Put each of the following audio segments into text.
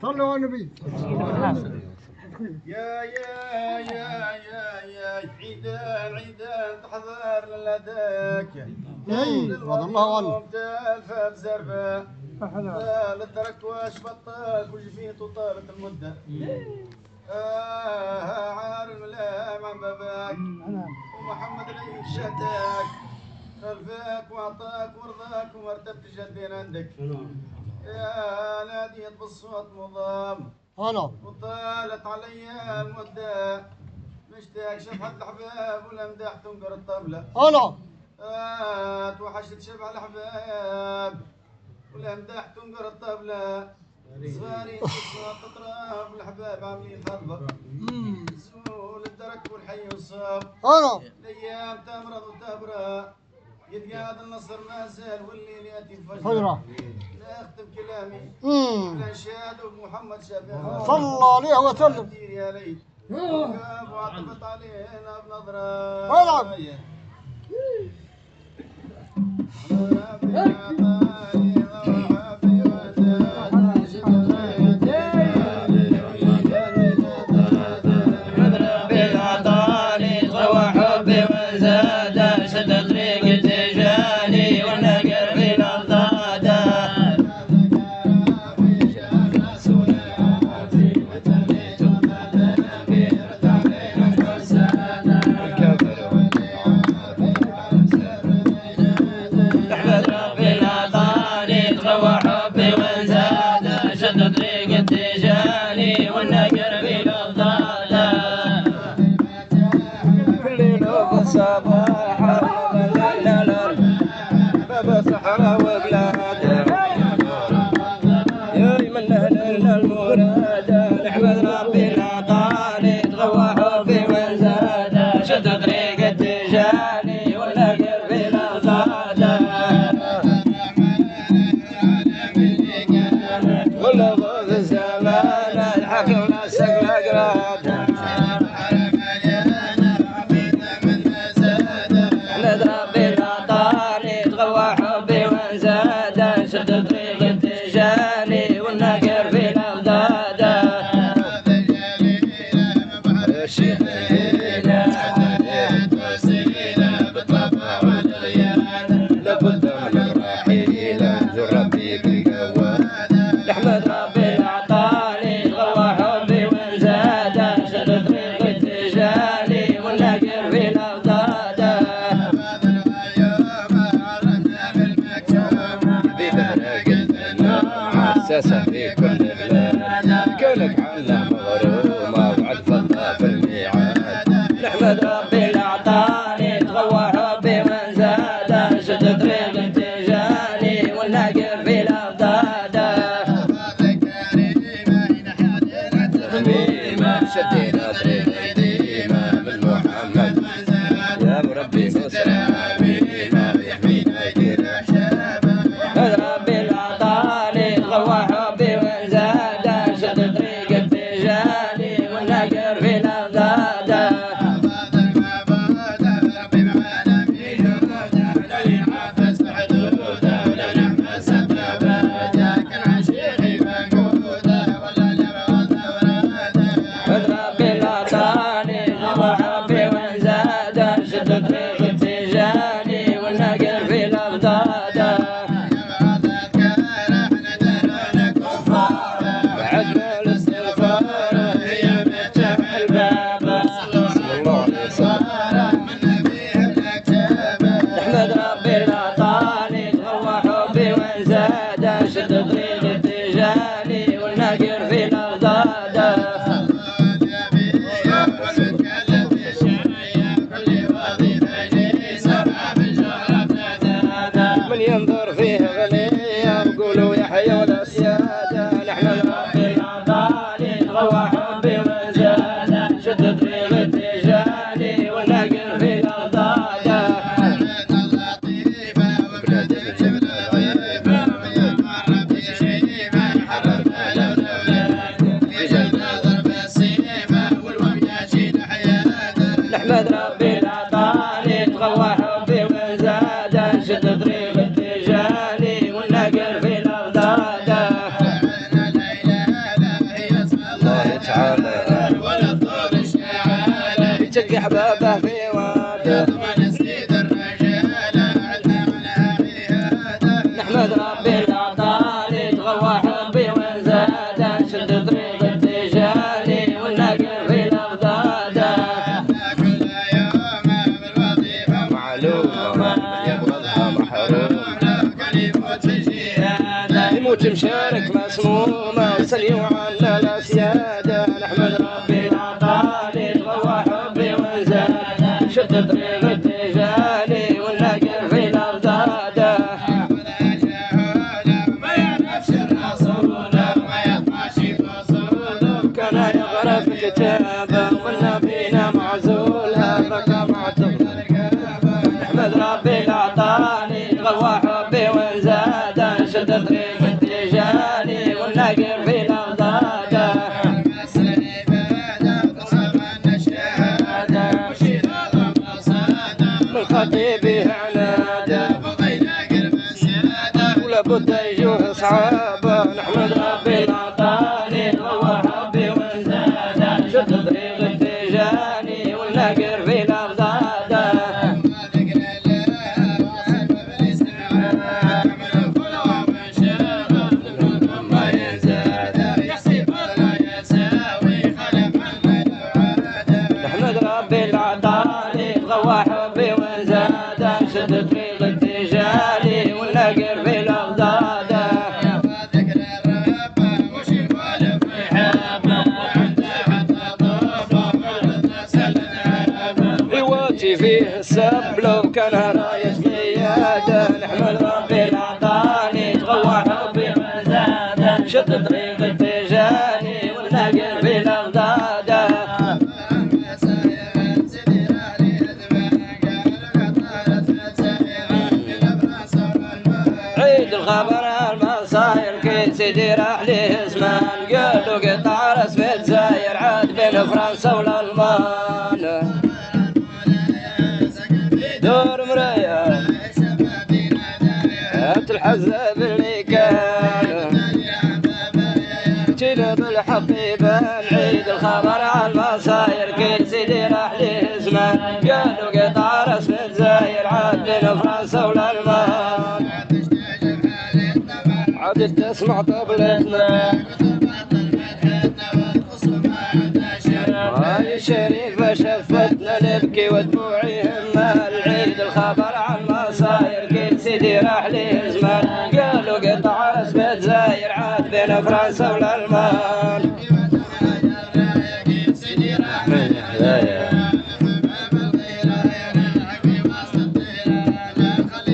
صلوا على النبي. يا عيدان عيدان تحضر للداك رضي الله عنه. تالفة بزربة للدرك واش بطال وش فيه طالت المدة عار الملام عن باباك ومحمد لي شهداك خلفاك وعطاك ورضاك ومرتبت جدين عندك يا ناديت بالصوت مضام وطالت علي المدة مشتاق شبح الأحباب والأمداح تنقر الطبلة توحشت شبح الأحباب والأمداح تنقر الطبلة صغاري تصوت تطرف والأحباب عاملين خطبة سول الدرك والحي والصاب الأيام تمرض وتبرى يتقعد النصر ما زال والليل يأتي الفجر نختم كلامي الانشاد ومحمد شافعي صلى الله عليه وسلم. يا ليت وعطفت علينا بنظرة في كل بلاد كونك عنا مغرومة وعد فضة في الميعاد نحمد ربي اللي اعطاني تغوى حبي من زاد شد طريق انتجاني والناقر في الاضداد شدينا طريق قديمة من محمد يا مربي نصرة عميمة يحمينا يدير احشابه ربي اللي اعطاني تغوى حبي من زاد شد طريق انتجاني والناقر في الاضداد ربي العطاني غوى حبي وين زاد شد طريق اتجاه زاد شد طريق التجاني والنقر في الأغداد الله تعالى ولا الطول الشعالة يتقي أحبابه في واده نحمد ربي العطاني تغوى حبي وزاد شد طريق التجاني والنقر في الأغداد معلومة يبغضها محروم يموت مشارك مسمومة وسلي وعنا الأسيادة نحمد ربي العطاني تغوى حبي وزاد شد طريق التجاني والنقر في الأغداد كان يقرأ في كتابه والنبينا معزولها بكى مع نحمد ربي العطاني تغوى حبي وزاد شد طريق التجاني والنقر في الأغداد من خطيبي عناده ولا بد يجوه صعابه نحمد ربي العطاني تغوى حبي وزاد شد طريق التجاني والنقر في الأغداد نحمد ربي العطاني تغوى حبي وزاد شد طريق التجاني والنقر في الأغداد يواتي فيه السب لو كان راية قيادة نحمد ربي العطاني تغوى حبي وزاد شد طريق التجاني والنقر في الأغداد عيد الخبر المصاير كي سيدي راح ليه زمان قالوا قطع رسم تزاير عاد بين فرنسا والألمان دور مرايا الحزب اللي كان جينا بالحقيبة نعيد الخبر عن المصاير كل سيدي راح ليه زمان قالوا قطع رسم تزاير عاد بين فرنسا والألمان عاد تسمع طبلتنا هاي شريفة شفتنا نبكي ودموعي همال عيد الخبر عن المصاير كل سيدي راح ليه زمان قالوا قطع رسم تزاير عاد بين فرنسا والألمان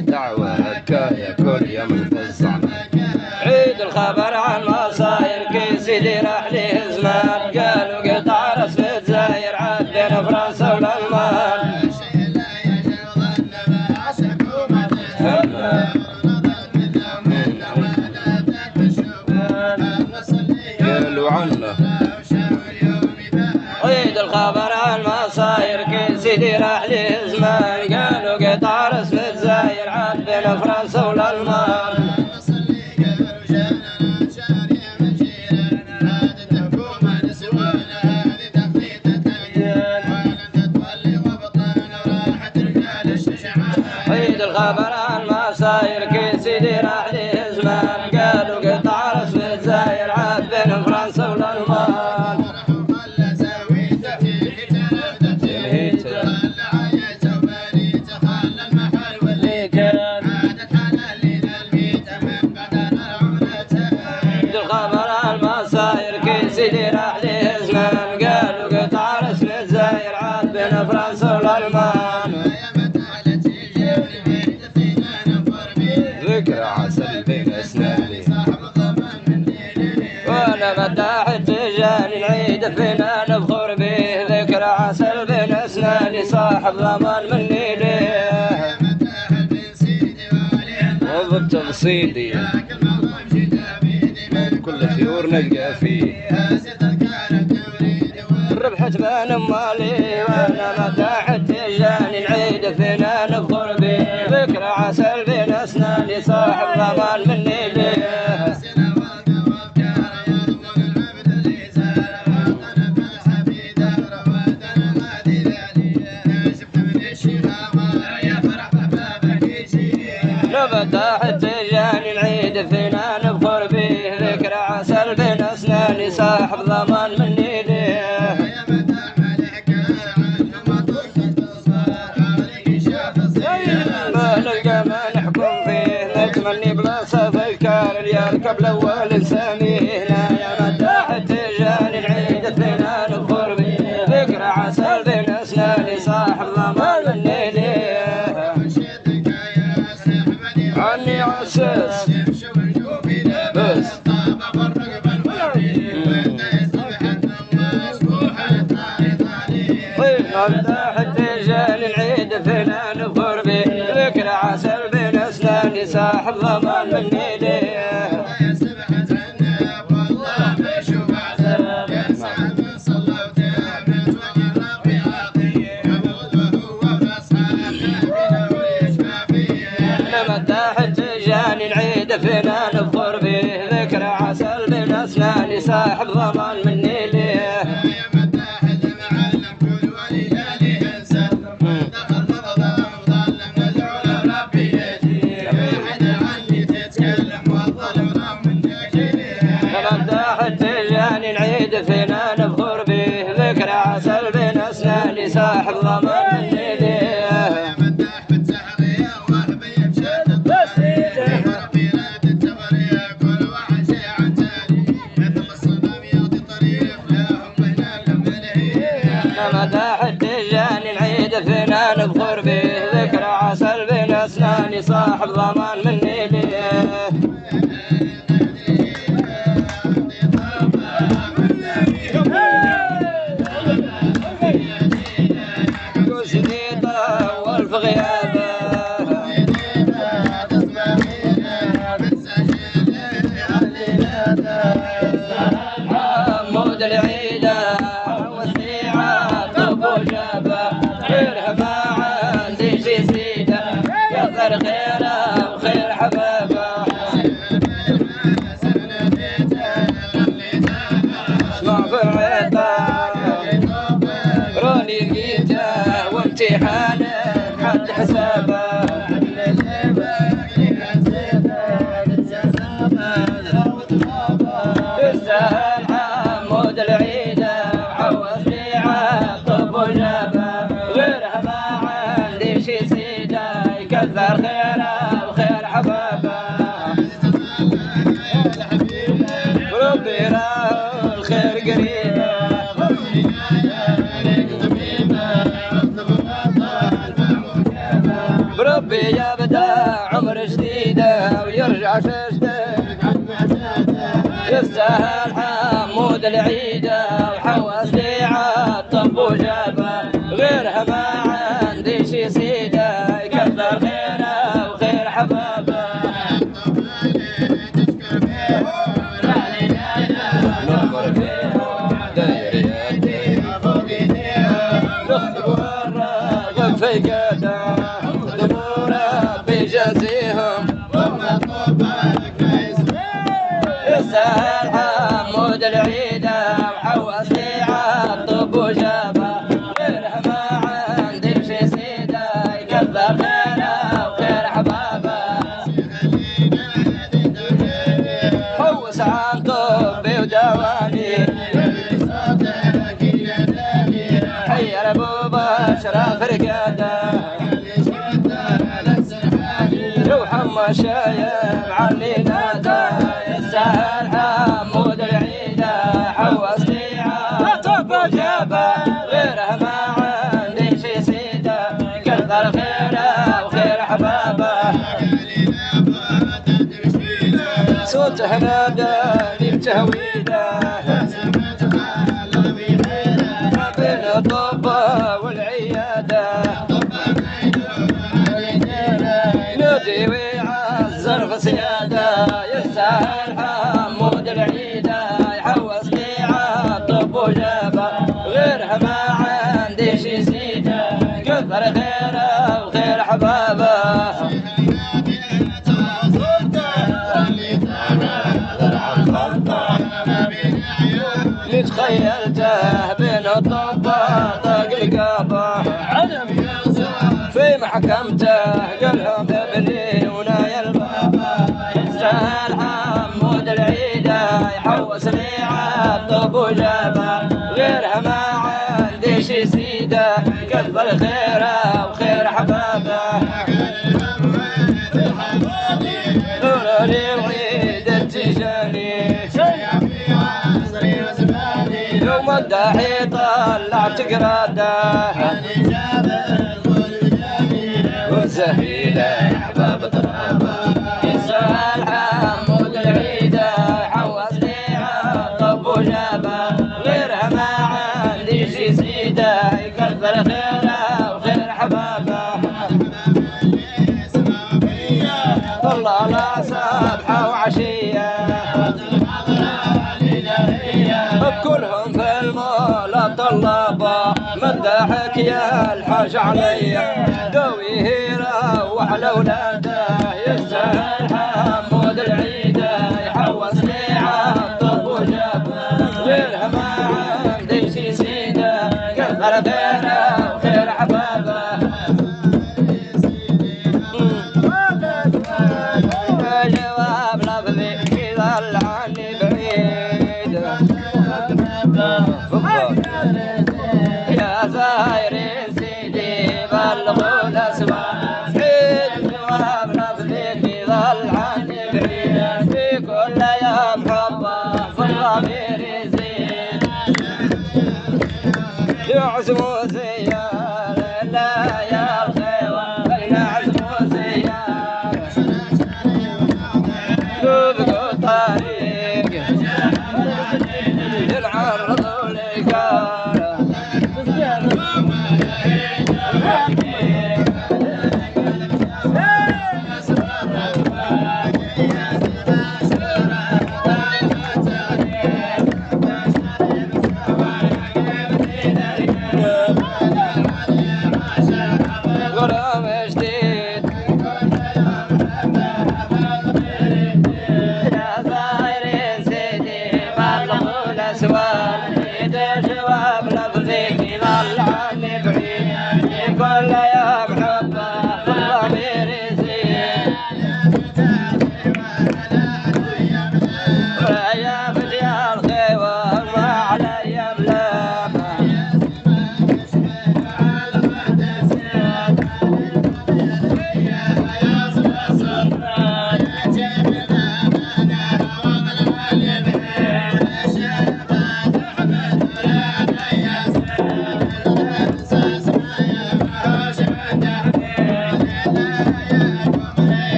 دعوة حكاية كل يوم تفزع عيد الخبر عن المصاير كل سيدي راح ليه زمان قالوا قطع رسم تزاير عاد بين فرنسا والألمان قالوا عنه عيد الخبر عن المصاير كل سيدي راح ليه زمان قالوا قطع رسم تزاير عاد بين فرنسا والألمان عيد الخبر عن المصاير كل سيدي راح ليه زمان قالوا قطع رسم تزاير عاد بين فرنسا والألمان عيد الخبر عن المصاير كل سيدي راح ليه زمان قالوا قطع رسم تزاير عاد بين فرنسا والألمان ذكرى عسل بين أسناني وانا مداح التجاني العيد فينا نفخر به ذكرى عسل بين أسناني صاحب ضمان مني ليه وضبط بصيدي كل خيور نلقى فيه الربح تبان مالي وانا مداح التجاني العيد فينا نفخر نبخر به ذكرى عسل بين اسناني صاحب ضمان مني ليه نبتاح التجاني العيد فينا نبخر به ذكرى عسل بين اسناني صاحب ضمان مني ليه ما نلقى ما نحكم فيه نتمني بلا صفي كان يركب الاول سمينا يا مداح التجاني العيد فينا نبخر به ذكرى عسل بين اسناني صاحب ضمان مني ليه عني عساس بس مداح التجاني العيد فينا نبخر به ذكرى عسل بين اسناني صاحب ضمان مني ليه مداح التجاني العيد فينا نبخر به ذكرى عسل بين اسناني صاحب ضمان مني ليه مداح التجاني العيد فينا نبخر به ذكرى عسل بين اسناني صاحب ضمان مني ليه مداح التجاني العيد فينا نبخر به ذكرى عسل بين اسناني صاحب ضمان مني ليه جديدة والف غيابه عمود العيدة والسيعة طب وجابه غيرها ما عندي شي زيده كثر خيره وخير حبابه اسمع في العيطة راني لقيته وامتحانه حد حسابه يستاهل عمود العيدة وحوس بيعه طب وجابه غيرها ما عندي شي سيده يكثر خيره وخير حبابه وربي راه الخير قريبه بربي يبدا عمر جديده ويرجع شجده يستاهل حمود العيده وحواس بيعه طب وجابه غيرها ما عندي شي سيده يكثر خيره وخير حبابه نخبر فيهم داير يدي نخبر الراغب في قدام دموره بيجازيهم يستاهل حمود العيدة وحواس بيعه طب وجابه غيرها ما عندي شي سيده يكثر خيره وخير حبابه حوس عن طبي ودواني حير ابو بشرة فرقاده وحمى شايب عني ناده يستاهل حمود العيدة حواس بيعه طب وجابه غيرها ما عندي شي سيده كثر خيره وخير حبابه صوته ناداني بتهويده ما بين الطبة والعيادة نادي ويعزر في سيادة يستاهل حمود العيدة يحوس بيعه طب وجابه غيرها ما عندي شي سيده كثر خيره وخير حبابه باباه اللي تخيلته بين الضباط القابه في محكمته قالهم ابني ونايل بابا يستاهل حمود العيده يحوس لي عالطب وجابه غيرها ما عندي شي سيده كثر الخيره وخير حبابه نور لي العيد التجاني يوم الداحي طلع تقراده وزهيله احباب ترابه يسال حمود العيده حوس لي عالطب وجابه غيرها ما عندي شي سيده يكثر خيره وخير حبابه طلع لا صبحه وعشيه كلهم في المولى طلابه مدحك يا الحاج عليا دويه روح لاولاده يستاهل حمود العيده يحوس لي عالطب وجابه غيرها ما عندي شي سيده كثر خيره وخير حبابه جواب لفظي يظل عني بعيد يا زايرين سيدي بلغوا الاسماء عيد جواب لفظي يظل عني بعيد في كل يوم حبه في الضمير يزيد يعزموا زيارة لا يا الخيوة يعزموا زيارة يذقوا الطريق يلعرضوا الإيقارة غرام جديد يا زايرين سيدي بلغوا الأسوار عيد جواب لفظي يظل عني بعيد في كل يوم حبه في الضمير يزيد ويا فتيا الخيوة ما علي ملامة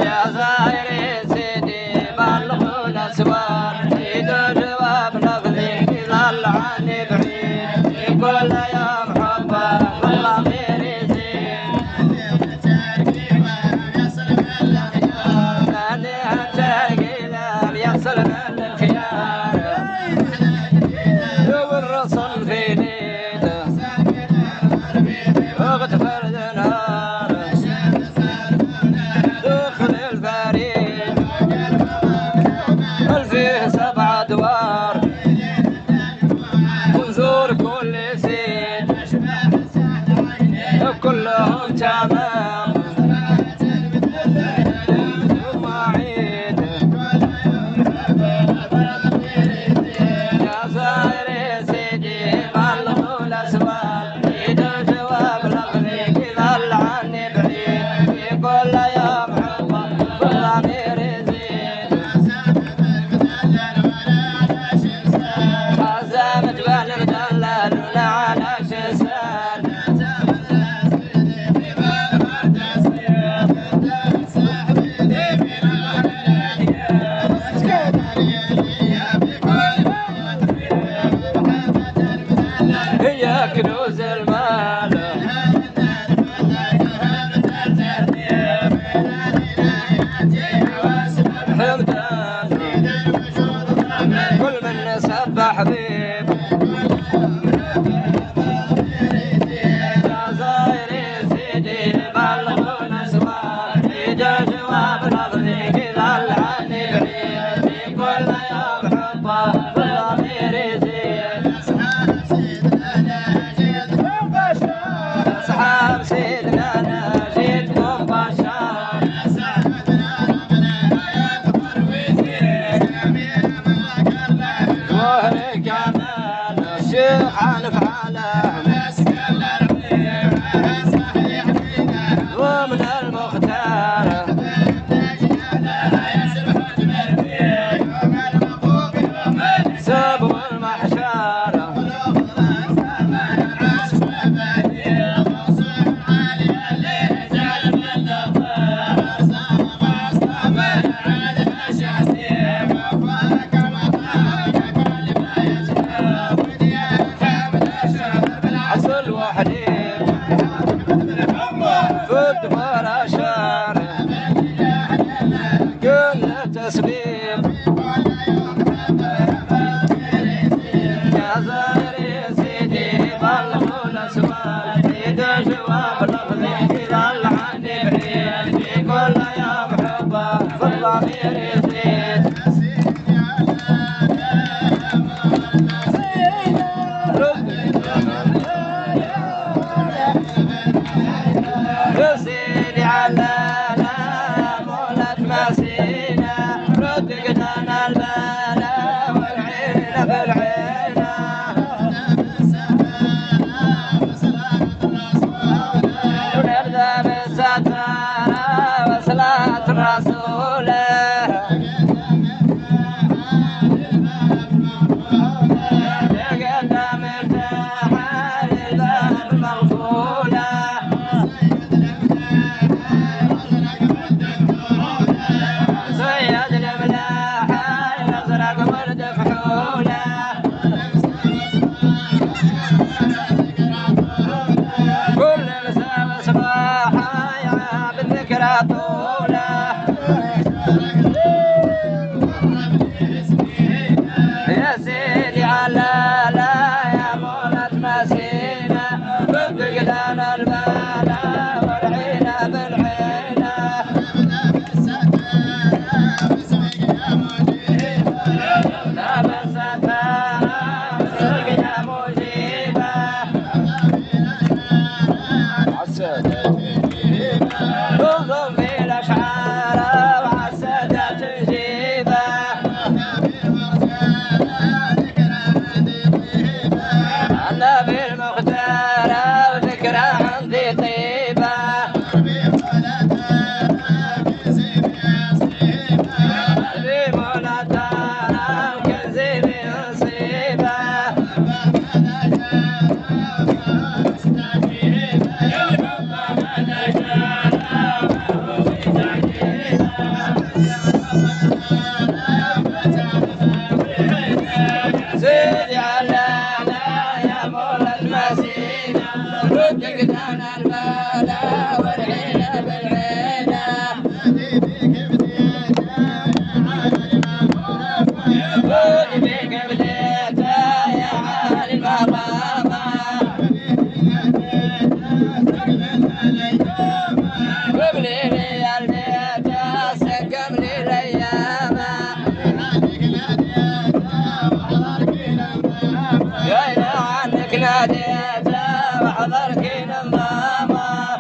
يا زايرين سيدي بلغوا الأسوار عيد جواب لفظي يظل عني بعيد في كل يوم حبه في الضمير يزيد أنا ترقينا يحصل من الخيار والرسل في نيده وقت فرد نهار دخل الفريد فيه 7 أدوار ونزور كل سيد كلهم تمام ثم عيد يا زايرين سيدي بلغوا الأسوار عيد الجواب لفظي يظل عني بعيد في كل يوم حبه في الضمير يزيد حزام جبال مدلل ولا على شسان تسليم فد ولا شارع كل تسليم يا زهري سيدي بلغوا الاسماء عيد جواب لفظي ظل عني بعيد في كل يوم حبه في الضمير يزيد يا سيدي على مولد مسينا رد قدنا البلا والعين بالعينة ونرضى بالستارة وصلاة رسوله قدام ارتاح للباب مغفولة صياد الملاحة الأزرق ورد فحولة كل مساء صباحا يا بالذكرى طولة يا سيدي على لا يا مولد مسينا بدقنا البلا والعينة بالعينة لا بس السرق يا مجيبة تنظم في الأشعار وعالسادة تجيبه النبي المختار وذكرى عندي طيبة قلبي منادانا وكنزي بنصيبة سيدي على يا مولد مسينا رد قدانا البلا والعينة بالعينة خذ بيك بديته يا عالي المقامة قبلي لي البيت سقم لي الايام يا عنك ناديته وحضرك نظامه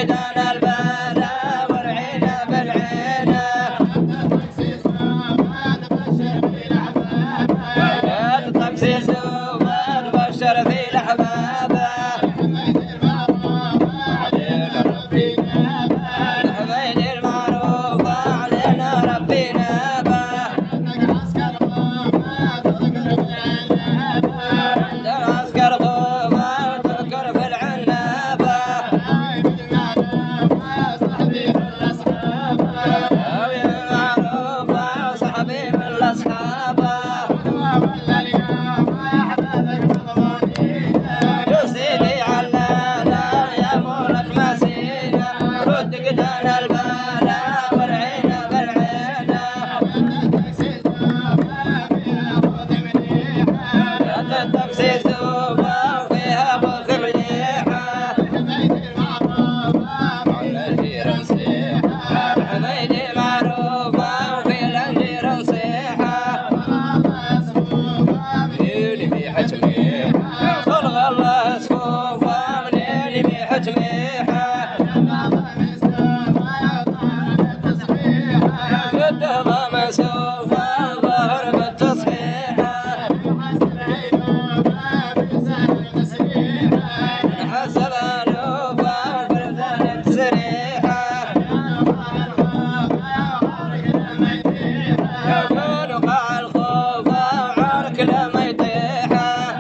قدان البلا والعينا بالعينا التقسيس وما تبشر في الأحباب الحميد المعروف علينا ربنا العسكر خوفا تذكر في العنابة المعروف صحبي من الأصحاب سيدي علانا يا مولك مسينا رد قدان البلا والعينا بالعينا التقسيس وفيها خوف مليحة الأنجير نصيحة حميدي معروفة وفي الأنجير نصيحة منين في حجميحة صلغ الله صفوفة منين في حجميحة قدها مسوفة ظهر بالتصحيحة حسب الوفا وفرزان التسريحة يقول وقع الخوفة وعارك لما يطيحة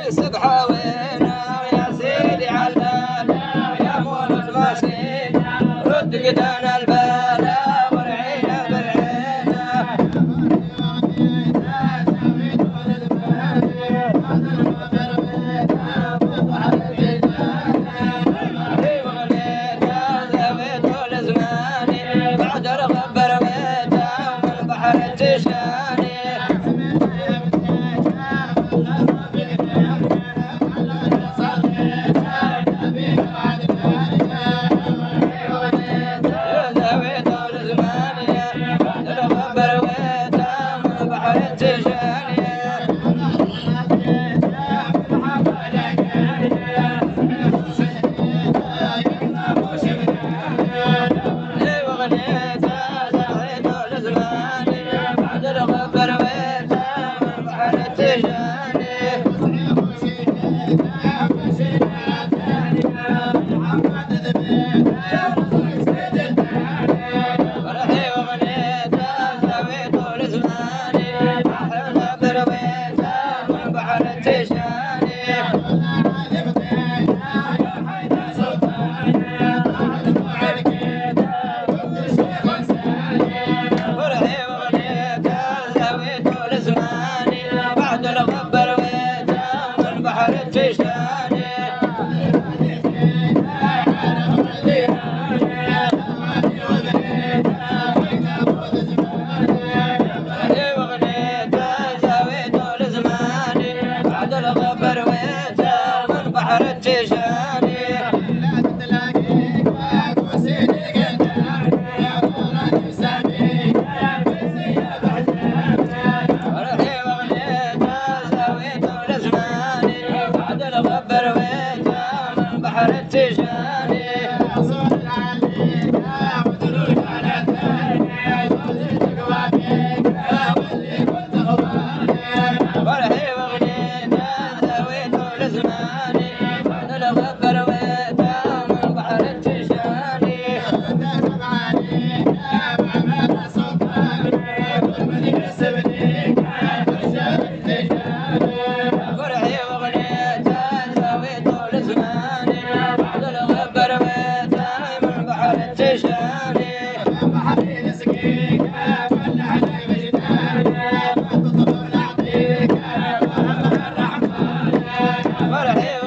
سبحة وينا يا سيدي علانا يا مولى المسكين رد قدان البلا والعينا بالعينا زويت طول زماني بعد الغبر بيته من بحر التشاني زويت طول زماني بعد الغبر بيته من بحر التشاني زويت طول زماني بعد الغبر بيته من بحر التشاني فرحي وغنيته زويت طول زماني بعد الغبر بيته من بحر التشاني فرحي وغنيته زويت طول زماني بعد الغبر بيته من بحر التشاني فرحي وغنيته زويت طول زماني بعد الغبر بيته من بحر التشاني فرحي وغنيته زويت طول زماني بعد الغبر بيته من بحر التشاني فرحي وغنيته زويت طول زماني بعد الغبر بيته من بحر التشاني فرحي وغنيته زويت طول زماني بعد الغبر بيته من بحر التشاني فرحي